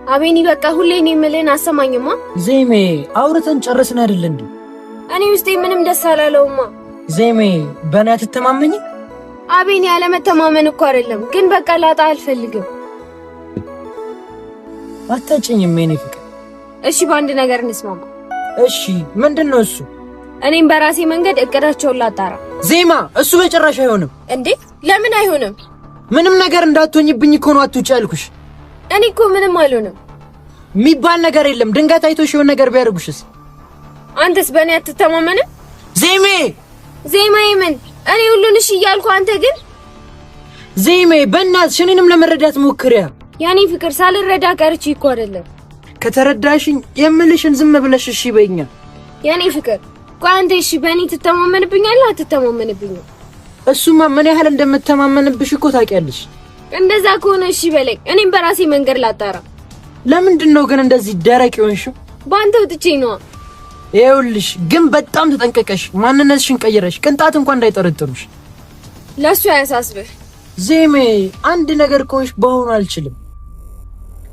አቤኒ በቃ ሁሌ እኔ የምልህን አሰማኝማ። ዜሜ አውርተን ጨረስን አይደል እንዴ? እኔ ውስጤ ምንም ደስ አላለውማ። ዜሜ በእኔ አትተማመኝ? አቤኒ ያለመተማመን እኮ አይደለም፣ ግን በቃ ላጣ አልፈልግም። አታጭኝም የኔ ፍቅር። እሺ በአንድ ነገር እንስማማ። እሺ ምንድነው እሱ? እኔም በራሴ መንገድ እቅዳቸውን ላጣራ። ዜማ እሱ በጭራሽ አይሆንም። እንዴ ለምን አይሆንም? ምንም ነገር እንዳትሆኝብኝ እኮ ነው አትውጪ ያልኩሽ። እኔ እኮ ምንም አልሆንም የሚባል ነገር የለም። ድንገት አይቶሽ የሆነ ነገር ቢያደርጉሽስ? አንተስ በእኔ አትተማመንም? ዜሜ ዜማዬ ምን እኔ ሁሉን እሺ እያልኩ አንተ ግን ዜሜ በእናትሽ እኔንም ለመረዳት ሞክሪያ። ያኔ ፍቅር ሳልረዳ ቀርቼ እኮ አይደለም። ከተረዳሽኝ የምልሽን ዝም ብለሽ እሺ በይኛ። ያኔ ፍቅር ቆይ አንተ እሺ በእኔ ትተማመንብኛለህ አትተማመንብኝም? እሱማ ምን ያህል እንደምተማመንብሽ እኮ ታውቂያለሽ። እንደዛ ከሆነ እሺ በለኝ፣ እኔም በራሴ መንገድ ላጣራ። ለምንድን ነው ግን እንደዚህ ደረቅ ይሆንሽው? ባንተ ወጥቼ ነው። ይኸውልሽ ግን በጣም ተጠንቀቀሽ፣ ማንነትሽን ቀይረሽ ቅንጣት እንኳን እንዳይጠረጥሩሽ። ለሱ አያሳስብህ ዜሜ። አንድ ነገር ከሆንሽ በሆነ አልችልም።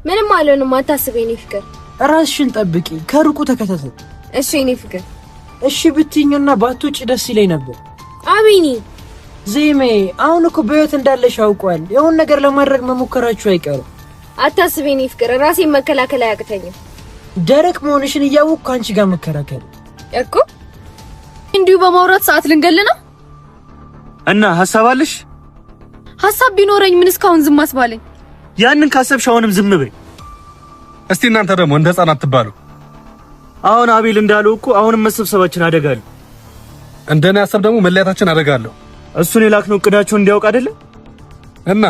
ምንም አልሆንም፣ አታስብ የኔ ፍቅር። ራስሽን ጠብቂ፣ ከሩቁ ተከታተይ። እሺ የኔ ፍቅር። እሺ ብትይኝና ባትውጪ ደስ ይለኝ ነበር። አቤኒ ዜሜ አሁን እኮ በህይወት እንዳለሽ አውቀዋል። የሆነ ነገር ለማድረግ መሞከራችሁ አይቀርም። አታስብ የኔ ፍቅር፣ ራሴን መከላከል አያቅተኝም። ደረቅ መሆንሽን እያወቅኩ አንቺ ጋር መከራከር እኮ እንዲሁ በማውራት ሰዓት ልንገልና እና ሐሳብ አለሽ? ሐሳብ ቢኖረኝ ምን እስካሁን ዝም አስባለኝ? ያንን ካሰብሽ አሁንም ዝም በይ። እስቲ እናንተ ደግሞ እንደ ህፃናት አትባሉ። አሁን አቤል እንዳለው እኮ አሁንም መሰብሰባችን አደጋለ። እንደኔ ሐሳብ ደግሞ መለያታችን አደጋለሁ። እሱን የላክነው እቅዳቸውን እንዲያውቅ አይደለ? እና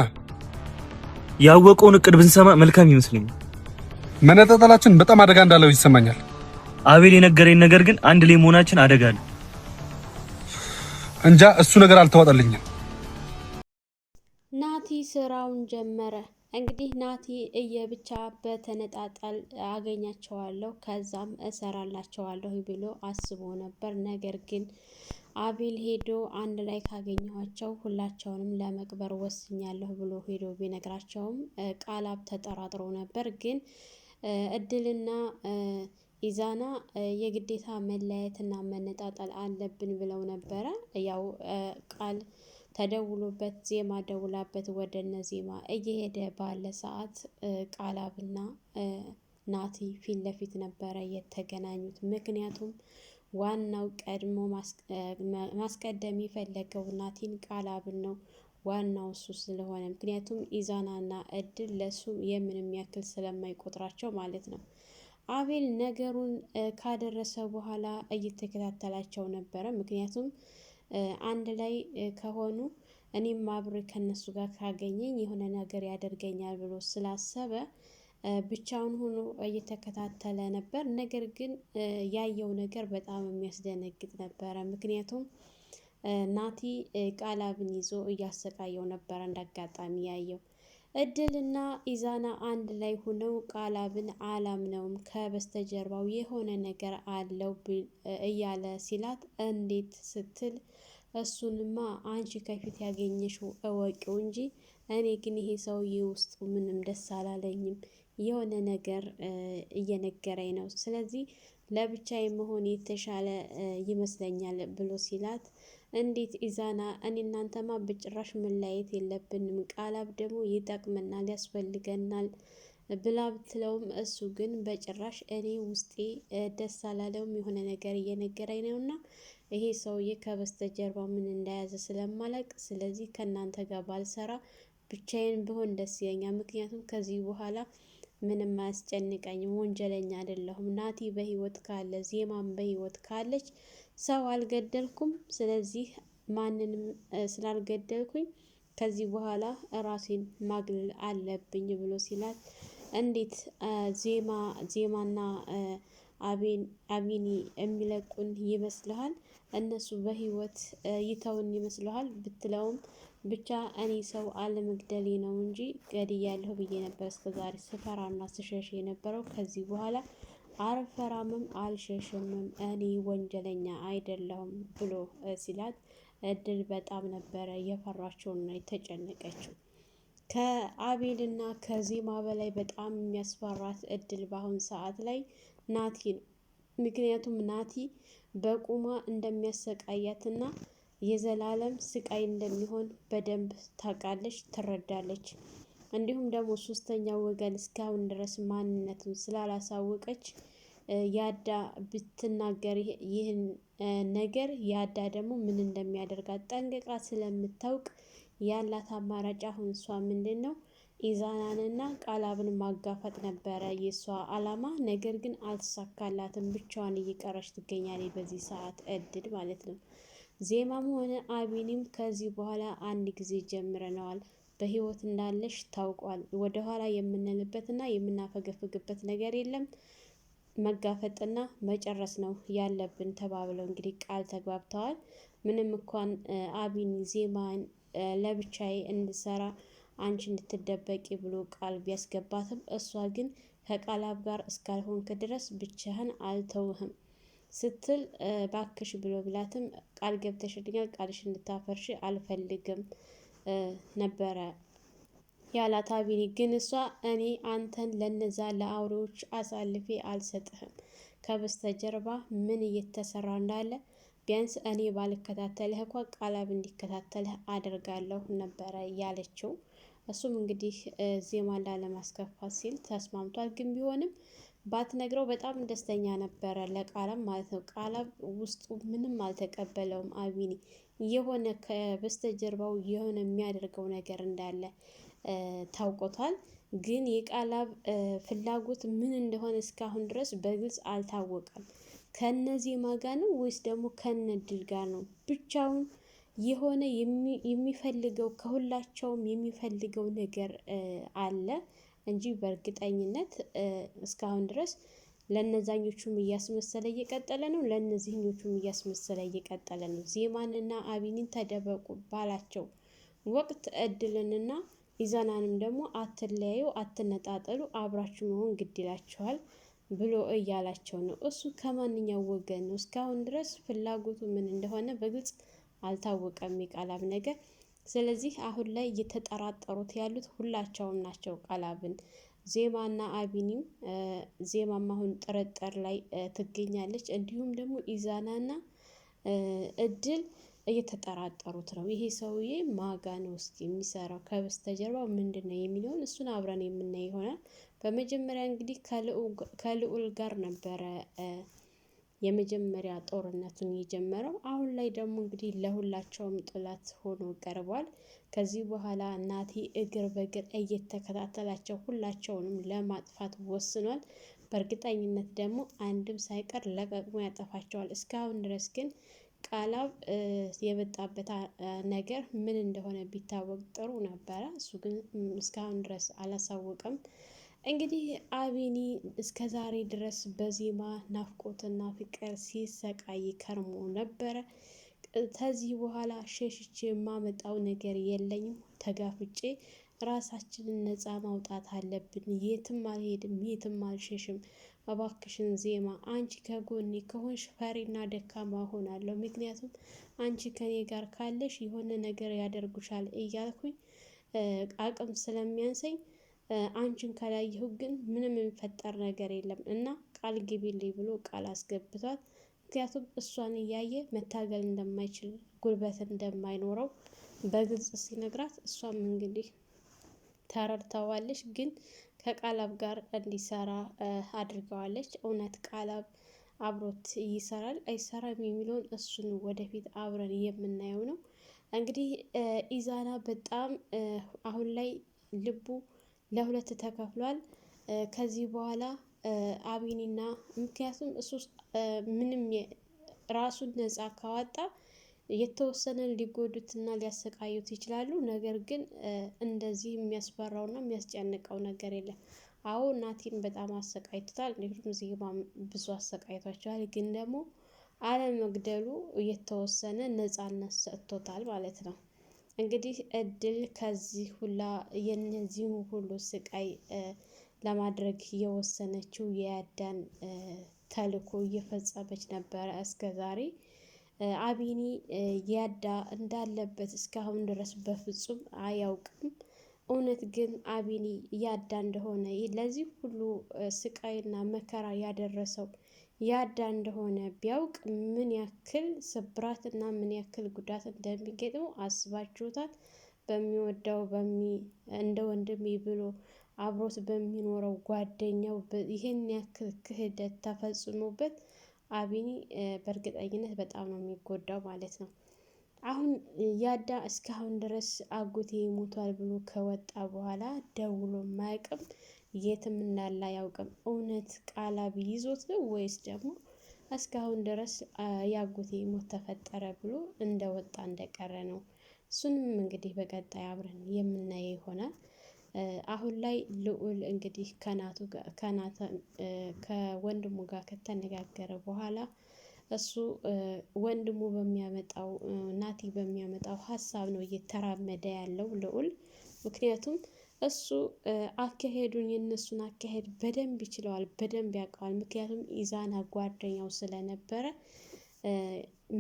ያወቀውን እቅድ ብንሰማ መልካም ይመስለኛል። መነጣጠላችን በጣም አደጋ እንዳለው ይሰማኛል። አቤል የነገረኝ ነገር ግን አንድ ላይ መሆናችን አደጋለ። እንጃ እሱ ነገር አልተዋጠልኝም። ናቲ ስራውን ጀመረ። እንግዲህ ናቲ እየብቻ በተነጣጣል አገኛቸዋለሁ ከዛም እሰራላቸዋለሁ ብሎ አስቦ ነበር። ነገር ግን አቤል ሄዶ አንድ ላይ ካገኘኋቸው ሁላቸውንም ለመቅበር ወስኛለሁ ብሎ ሄዶ ቢነግራቸውም ቃላብ ተጠራጥሮ ነበር። ግን እድልና ኢዛና የግዴታ መለያየትና መነጣጣል አለብን ብለው ነበረ። ያው ቃል ተደውሎበት ዜማ ደውላበት ወደ ዜማ እየሄደ ባለ ሰዓት ቃላብና ናቲ ፊት ለፊት ነበረ የተገናኙት። ምክንያቱም ዋናው ቀድሞ ማስቀደም የፈለገው ናቲን ቃላብን ነው፣ ዋናው እሱ ስለሆነ። ምክንያቱም ኢዛናና እድል ለሱ የምንም ያክል ስለማይቆጥራቸው ማለት ነው። አቤል ነገሩን ካደረሰ በኋላ እየተከታተላቸው ነበረ። ምክንያቱም አንድ ላይ ከሆኑ እኔም አብሬ ከነሱ ጋር ካገኘኝ የሆነ ነገር ያደርገኛል ብሎ ስላሰበ ብቻውን ሆኖ እየተከታተለ ነበር። ነገር ግን ያየው ነገር በጣም የሚያስደነግጥ ነበረ። ምክንያቱም ናቲ ቃላብን ይዞ እያሰቃየው ነበረ። እንዳጋጣሚ ያየው እድልና ኢዛና አንድ ላይ ሆነው ቃላብን አላምነውም ከበስተጀርባው የሆነ ነገር አለው እያለ ሲላት እንዴት ስትል እሱንማ አንቺ ከፊት ያገኘሽው እወቂው እንጂ እኔ ግን ይሄ ሰውዬ ውስጡ ምንም ደስ አላለኝም፣ የሆነ ነገር እየነገረኝ ነው። ስለዚህ ለብቻዬ መሆን የተሻለ ይመስለኛል ብሎ ሲላት እንዴት ኢዛና፣ እኔ እናንተማ በጭራሽ መለያየት የለብንም፣ ቃላብ ደግሞ ይጠቅመናል፣ ያስፈልገናል ብላ ብትለውም እሱ ግን በጭራሽ እኔ ውስጤ ደስ አላለውም፣ የሆነ ነገር እየነገረኝ ነውና ይሄ ሰውዬ ከበስተጀርባ ምን እንደያዘ ስለማላቅ፣ ስለዚህ ከእናንተ ጋር ባልሰራ ብቻዬን ብሆን ደስ ይለኛል። ምክንያቱም ከዚህ በኋላ ምንም አያስጨንቀኝም፣ ወንጀለኛ አይደለሁም። ናቲ በህይወት ካለ ዜማም በህይወት ካለች ሰው አልገደልኩም። ስለዚህ ማንንም ስላልገደልኩኝ ከዚህ በኋላ ራሴን ማግለል አለብኝ ብሎ ሲላት እንዴት ዜማና አቢኒ የሚለቁን ይመስልሃል? እነሱ በህይወት ይተውን ይመስልሃል ብትለውም ብቻ እኔ ሰው አለመግደሌ ነው እንጂ ገድያለሁ ብዬ ነበር እስከዛሬ ስፈራና ስሸሽ የነበረው። ከዚህ በኋላ አልፈራምም አልሸሽምም፣ እኔ ወንጀለኛ አይደለሁም ብሎ ሲላት እድል በጣም ነበረ የፈራቸውና የተጨነቀችው። ከአቤልና ከዜማ በላይ በጣም የሚያስፈራት እድል በአሁን ሰዓት ላይ ናቲ ነው። ምክንያቱም ናቲ በቁማ እንደሚያሰቃያትና የዘላለም ስቃይ እንደሚሆን በደንብ ታውቃለች፣ ትረዳለች። እንዲሁም ደግሞ ሶስተኛ ወገን እስካሁን ድረስ ማንነቱን ስላላሳወቀች ያዳ ብትናገር ይህን ነገር ያዳ ደግሞ ምን እንደሚያደርጋት ጠንቅቃ ስለምታውቅ ያላት አማራጭ አሁን እሷ ምንድን ነው ኢዛናንና ቃላብን ማጋፈጥ ነበረ የእሷ አላማ። ነገር ግን አልተሳካላትም። ብቻዋን እየቀረች ትገኛለች በዚህ ሰዓት እድል ማለት ነው። ዜማም ሆነ አቢኒም ከዚህ በኋላ አንድ ጊዜ ጀምረነዋል። በህይወት እንዳለሽ ታውቋል። ወደኋላ የምንልበትና የምናፈገፍግበት ነገር የለም። መጋፈጥና መጨረስ ነው ያለብን ተባብለው እንግዲህ ቃል ተግባብተዋል። ምንም እንኳን አቢኒ ዜማን ለብቻዬ እንድሰራ አንቺ እንድትደበቂ ብሎ ቃል ቢያስገባትም እሷ ግን ከቃላብ ጋር እስካልሆንክ ድረስ ብቻህን አልተውህም ስትል ባክሽ ብሎ ብላትም ቃል ገብተሽልኛል፣ ቃልሽ እንድታፈርሽ አልፈልግም ነበረ ያላት አቢኒ። ግን እሷ እኔ አንተን ለነዛ ለአውሬዎች አሳልፌ አልሰጥህም፣ ከበስተጀርባ ምን እየተሰራ እንዳለ ቢያንስ እኔ ባልከታተልህ እንኳ ቃላብ እንዲከታተልህ አደርጋለሁ ነበረ ያለችው። እሱም እንግዲህ ዜማን ላለማስከፋት ሲል ተስማምቷል። ግን ቢሆንም ባትነግረው በጣም ደስተኛ ነበረ ለቃላብ ማለት ነው። ቃላብ ውስጡ ምንም አልተቀበለውም። አቢኒ የሆነ ከበስተጀርባው የሆነ የሚያደርገው ነገር እንዳለ ታውቆታል። ግን የቃላብ ፍላጎት ምን እንደሆነ እስካሁን ድረስ በግልጽ አልታወቀም። ከነዚህ ማጋ ነው ወይስ ደግሞ ከነድል ጋር ነው? ብቻውን የሆነ የሚፈልገው ከሁላቸውም የሚፈልገው ነገር አለ እንጂ በእርግጠኝነት እስካሁን ድረስ ለነዛኞቹም እያስመሰለ እየቀጠለ ነው፣ ለነዚህኞቹም እያስመሰለ እየቀጠለ ነው። ዜማን እና አቢኒን ተደበቁ ባላቸው ወቅት እድልንና ኢዛናንም ደግሞ አትለያዩ፣ አትነጣጠሉ፣ አብራችሁ መሆን ግድ ይላችኋል ብሎ እያላቸው ነው። እሱ ከማንኛው ወገን ነው? እስካሁን ድረስ ፍላጎቱ ምን እንደሆነ በግልጽ አልታወቀም የቃላብ ነገር። ስለዚህ አሁን ላይ እየተጠራጠሩት ያሉት ሁላቸውም ናቸው ቃላብን። ዜማና አቢኒም ዜማም አሁን ጥርጥር ላይ ትገኛለች። እንዲሁም ደግሞ ኢዛናና እድል እየተጠራጠሩት ነው። ይሄ ሰውዬ ማጋ ነው እስኪ የሚሰራው ከበስተጀርባው ምንድን ነው የሚለውን እሱን አብረን የምናይ ይሆናል። በመጀመሪያ እንግዲህ ከልዑል ጋር ነበረ የመጀመሪያ ጦርነቱን የጀመረው። አሁን ላይ ደግሞ እንግዲህ ለሁላቸውም ጥላት ሆኖ ቀርቧል። ከዚህ በኋላ ናቲ እግር በእግር እየተከታተላቸው ሁላቸውንም ለማጥፋት ወስኗል። በእርግጠኝነት ደግሞ አንድም ሳይቀር ለቀቅሞ ያጠፋቸዋል። እስካሁን ድረስ ግን ቃላብ የመጣበት ነገር ምን እንደሆነ ቢታወቅ ጥሩ ነበረ። እሱ ግን እስካሁን ድረስ አላሳወቀም። እንግዲህ አቢኒ እስከ ዛሬ ድረስ በዜማ ናፍቆትና ፍቅር ሲሰቃይ ከርሞ ነበረ። ከዚህ በኋላ ሸሽቼ የማመጣው ነገር የለኝም፣ ተጋፍጬ ራሳችንን ነፃ ማውጣት አለብን። የትም አልሄድም፣ የትም አልሸሽም። እባክሽን ዜማ አንቺ ከጎኔ ከሆንሽ ፈሪና ደካማ ሆናለሁ። ምክንያቱም አንቺ ከኔ ጋር ካለሽ የሆነ ነገር ያደርጉሻል እያልኩኝ አቅም ስለሚያንሰኝ አንቺን ከላየሁ ግን ምንም የሚፈጠር ነገር የለም እና ቃል ግቢልኝ ብሎ ቃል አስገብቷል። ምክንያቱም እሷን እያየ መታገል እንደማይችል ጉልበት እንደማይኖረው በግልጽ ሲነግራት እሷም እንግዲህ ተረድተዋለች። ግን ከቃላብ ጋር እንዲሰራ አድርገዋለች። እውነት ቃላብ አብሮት ይሰራል አይሰራም የሚለውን እሱን ወደፊት አብረን የምናየው ነው። እንግዲህ ኢዛና በጣም አሁን ላይ ልቡ ለሁለት ተከፍሏል። ከዚህ በኋላ አቢኒና ምክንያቱም እሱ ምንም ራሱን ነፃ ካወጣ የተወሰነ ሊጎዱትና ሊያሰቃዩት ይችላሉ። ነገር ግን እንደዚህ የሚያስፈራውና የሚያስጨንቀው ነገር የለም። አዎ ናቲን በጣም አሰቃይቶታል። እንዲሁም ዜማም ብዙ አሰቃይቷቸዋል። ግን ደግሞ አለመግደሉ የተወሰነ ነፃነት ሰጥቶታል ማለት ነው። እንግዲህ እድል ከዚህ ሁላ የነዚህም ሁሉ ስቃይ ለማድረግ የወሰነችው የያዳን ተልዕኮ እየፈጸመች ነበረ እስከ ዛሬ። አቢኒ ያዳ እንዳለበት እስካሁን ድረስ በፍጹም አያውቅም። እውነት ግን አቢኒ ያዳ እንደሆነ ለዚህ ሁሉ ስቃይና መከራ ያደረሰው ያዳ እንደሆነ ቢያውቅ ምን ያክል ስብራትና ምን ያክል ጉዳት እንደሚገጥመው አስባችሁታል? በሚወደው እንደ ወንድሜ ብሎ አብሮት በሚኖረው ጓደኛው ይህን ያክል ክህደት ተፈጽሞበት አቢኒ በእርግጠኝነት በጣም ነው የሚጎዳው ማለት ነው። አሁን ያዳ እስካሁን ድረስ አጎቴ ሞቷል ብሎ ከወጣ በኋላ ደውሎ ማያውቅም፣ የትም እንዳለ አያውቅም። እውነት ቃላብ ይዞት ነው ወይስ ደግሞ እስካሁን ድረስ የአጎቴ ሞት ተፈጠረ ብሎ እንደወጣ እንደቀረ ነው? እሱንም እንግዲህ በቀጣይ አብረን የምናየው ይሆናል። አሁን ላይ ልዑል እንግዲህ ከወንድሙ ጋር ከተነጋገረ በኋላ እሱ ወንድሙ በሚያመጣው ናቲ በሚያመጣው ሀሳብ ነው እየተራመደ ያለው ልዑል። ምክንያቱም እሱ አካሄዱን የእነሱን አካሄድ በደንብ ይችለዋል፣ በደንብ ያውቀዋል። ምክንያቱም ኢዛና ጓደኛው ስለነበረ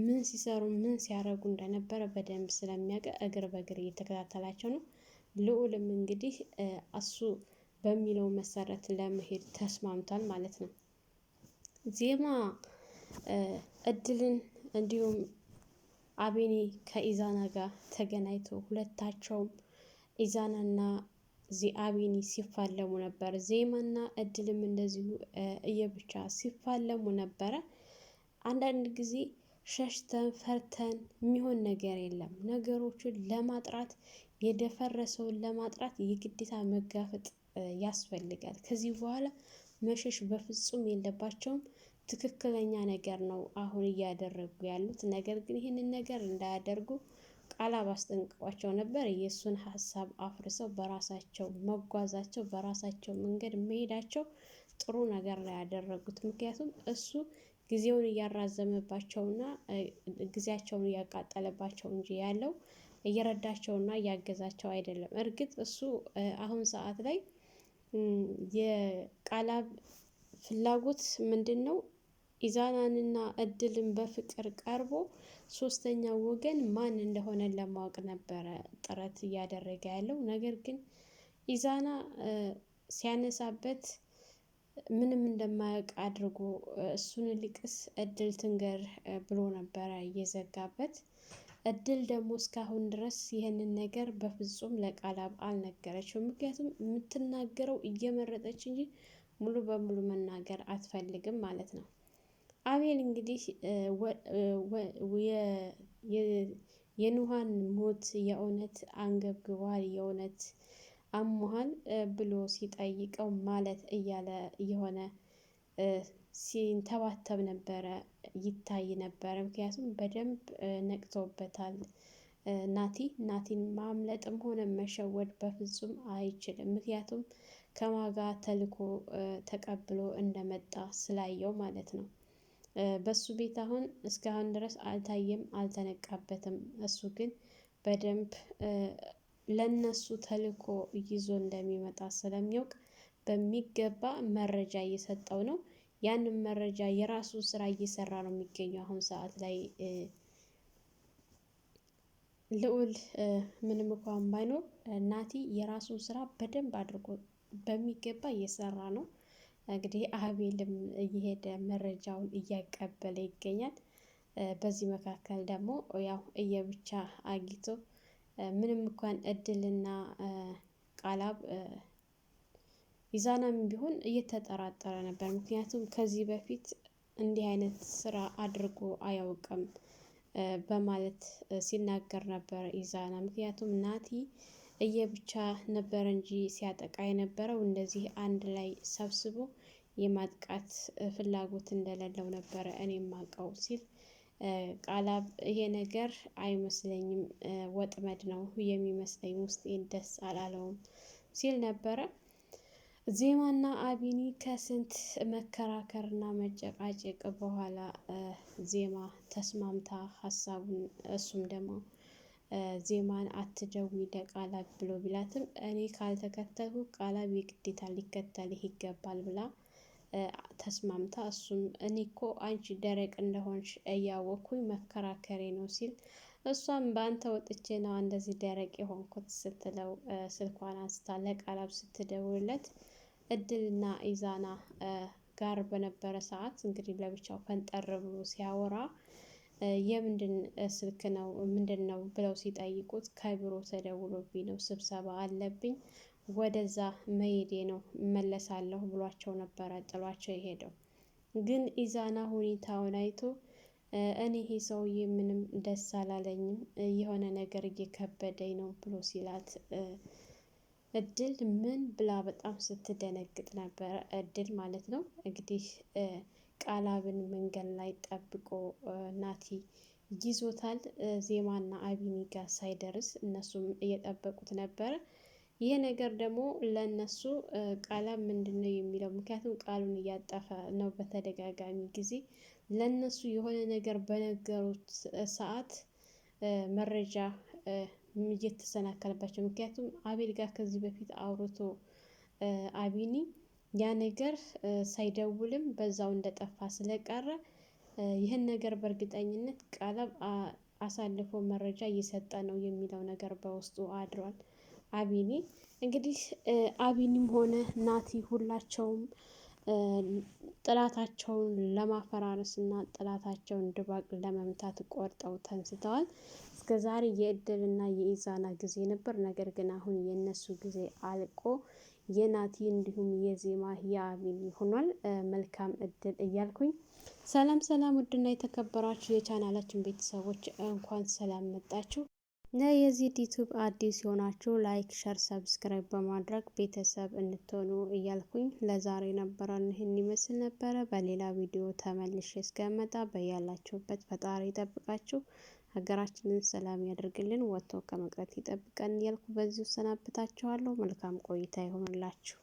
ምን ሲሰሩ ምን ሲያደርጉ እንደነበረ በደንብ ስለሚያውቅ እግር በእግር እየተከታተላቸው ነው። ልዑልም እንግዲህ እሱ በሚለው መሰረት ለመሄድ ተስማምቷል ማለት ነው። ዜማ እድልን እንዲሁም አቤኒ ከኢዛና ጋር ተገናኝቶ ሁለታቸውም ኢዛናና አቤኒ ሲፋለሙ ነበር። ዜማና እድልም እንደዚሁ እየብቻ ሲፋለሙ ነበረ። አንዳንድ ጊዜ ሸሽተን ፈርተን የሚሆን ነገር የለም። ነገሮችን ለማጥራት የደፈረሰውን ለማጥራት የግዴታ መጋፈጥ ያስፈልጋል። ከዚህ በኋላ መሸሽ በፍጹም የለባቸውም። ትክክለኛ ነገር ነው አሁን እያደረጉ ያሉት። ነገር ግን ይህንን ነገር እንዳያደርጉ ቃላብ አስጠንቅቋቸው ነበር። የእሱን ሀሳብ አፍርሰው በራሳቸው መጓዛቸው በራሳቸው መንገድ መሄዳቸው ጥሩ ነገር ላይ ያደረጉት። ምክንያቱም እሱ ጊዜውን እያራዘመባቸውና ጊዜያቸውን እያቃጠለባቸው እንጂ ያለው እየረዳቸውና እያገዛቸው አይደለም። እርግጥ እሱ አሁን ሰዓት ላይ የቃላብ ፍላጎት ምንድን ነው? ኢዛናንና እድልን በፍቅር ቀርቦ ሶስተኛ ወገን ማን እንደሆነ ለማወቅ ነበረ ጥረት እያደረገ ያለው። ነገር ግን ኢዛና ሲያነሳበት ምንም እንደማያውቅ አድርጎ እሱን ሊቅስ እድል ትንገር ብሎ ነበረ እየዘጋበት። እድል ደግሞ እስካሁን ድረስ ይህንን ነገር በፍጹም ለቃላብ አልነገረችው። ምክንያቱም የምትናገረው እየመረጠች እንጂ ሙሉ በሙሉ መናገር አትፈልግም ማለት ነው። አቤል እንግዲህ የኑሃን ሞት የእውነት አንገብግቧል፣ የእውነት አሞሃል ብሎ ሲጠይቀው ማለት እያለ የሆነ ሲንተባተብ ነበረ ይታይ ነበረ። ምክንያቱም በደንብ ነቅቶበታል። ናቲን ማምለጥም ሆነ መሸወድ በፍጹም አይችልም። ምክንያቱም ከማጋ ተልኮ ተቀብሎ እንደመጣ ስላየው ማለት ነው። በሱ ቤት አሁን እስካሁን ድረስ አልታየም፣ አልተነቃበትም። እሱ ግን በደንብ ለነሱ ተልኮ ይዞ እንደሚመጣ ስለሚያውቅ በሚገባ መረጃ እየሰጠው ነው። ያንን መረጃ የራሱ ስራ እየሰራ ነው የሚገኘው አሁን ሰዓት ላይ ልዑል ምንም እንኳን ባይኖር ናቲ የራሱን ስራ በደንብ አድርጎ በሚገባ እየሰራ ነው። እንግዲህ አቤልም እየሄደ መረጃውን እያቀበለ ይገኛል። በዚህ መካከል ደግሞ ያው እየብቻ አጊቶ ምንም እንኳን እድልና ቃላብ ኢዛናም ቢሆን እየተጠራጠረ ነበር። ምክንያቱም ከዚህ በፊት እንዲህ አይነት ስራ አድርጎ አያውቅም በማለት ሲናገር ነበር ኢዛና። ምክንያቱም ናቲ እየብቻ ነበር እንጂ ሲያጠቃ የነበረው እንደዚህ አንድ ላይ ሰብስቦ የማጥቃት ፍላጎት እንደሌለው ነበረ እኔ ማቀው ሲል ቃላብ ይሄ ነገር አይመስለኝም፣ ወጥመድ ነው የሚመስለኝ፣ ውስጤን ደስ አላለውም ሲል ነበረ። ዜማና አቢኒ ከስንት መከራከርና መጨቃጨቅ በኋላ ዜማ ተስማምታ ሀሳቡን እሱም ደግሞ ዜማን አትደውይ ለቃላብ ብሎ ቢላትም እኔ ካልተከተልኩ ቃላብ የግዴታ ሊከተልህ ይገባል ብላ ተስማምታ እሱም እኔ እኮ አንቺ ደረቅ እንደሆንሽ እያወቅኩኝ መከራከሬ ነው ሲል እሷም በአንተ ወጥቼ ነው እንደዚህ ደረቅ የሆንኩት ስትለው ስልኳን አንስታ ለቃላብ ስትደውልለት እድልና ኢዛና ጋር በነበረ ሰዓት እንግዲህ ለብቻው ፈንጠር ብሎ ሲያወራ የምንድን ስልክ ነው ምንድን ነው ብለው ሲጠይቁት ከቢሮ ተደውሎብኝ ነው ስብሰባ አለብኝ ወደዛ መሄዴ ነው እመለሳለሁ ብሏቸው ነበረ ጥሏቸው የሄደው። ግን ኢዛና ሁኔታውን አይቶ እኔ ይሄ ሰውዬ ምንም ደስ አላለኝም የሆነ ነገር እየከበደኝ ነው ብሎ ሲላት እድል ምን ብላ በጣም ስትደነግጥ ነበረ። እድል ማለት ነው እንግዲህ ቃላብን መንገድ ላይ ጠብቆ ናቲ ይዞታል። ዜማና አቢኒ ጋር ሳይደርስ እነሱም እየጠበቁት ነበረ። ይህ ነገር ደግሞ ለነሱ ቃላብ ምንድን ነው የሚለው ምክንያቱም ቃሉን እያጠፈ ነው በተደጋጋሚ ጊዜ ለነሱ የሆነ ነገር በነገሩት ሰዓት መረጃ እየተሰናከለባቸው ምክንያቱም አቤል ጋር ከዚህ በፊት አውርቶ አቢኒ ያ ነገር ሳይደውልም በዛው እንደጠፋ ስለቀረ ይህን ነገር በእርግጠኝነት ቃላብ አሳልፎ መረጃ እየሰጠ ነው የሚለው ነገር በውስጡ አድሯል። አቢኒ እንግዲህ አቢኒም ሆነ ናቲ ሁላቸውም ጥላታቸውን ለማፈራረስ እና ጥላታቸውን ድባቅ ለመምታት ቆርጠው ተንስተዋል። እስከ ዛሬ የእድልና የኢዛና ጊዜ ነበር። ነገር ግን አሁን የነሱ ጊዜ አልቆ የናቲ እንዲሁም የዜማ የአቢኒ ሆኗል። መልካም እድል እያልኩኝ ሰላም ሰላም፣ ውድና የተከበራችሁ የቻናላችን ቤተሰቦች እንኳን ሰላም መጣችሁ። የዚህ ዩቲዩብ አዲስ የሆናችሁ ላይክ፣ ሸር፣ ሰብስክራይብ በማድረግ ቤተሰብ እንድትሆኑ እያልኩኝ ለዛሬ ነበረን ይህን ይመስል ነበረ። በሌላ ቪዲዮ ተመልሼ እስከመጣ በያላችሁበት ፈጣሪ ይጠብቃችሁ፣ ሀገራችንን ሰላም ያደርግልን፣ ወጥቶ ከመቅረት ይጠብቀን እያልኩ በዚሁ ሰናብታችኋለሁ። መልካም ቆይታ ይሆንላችሁ።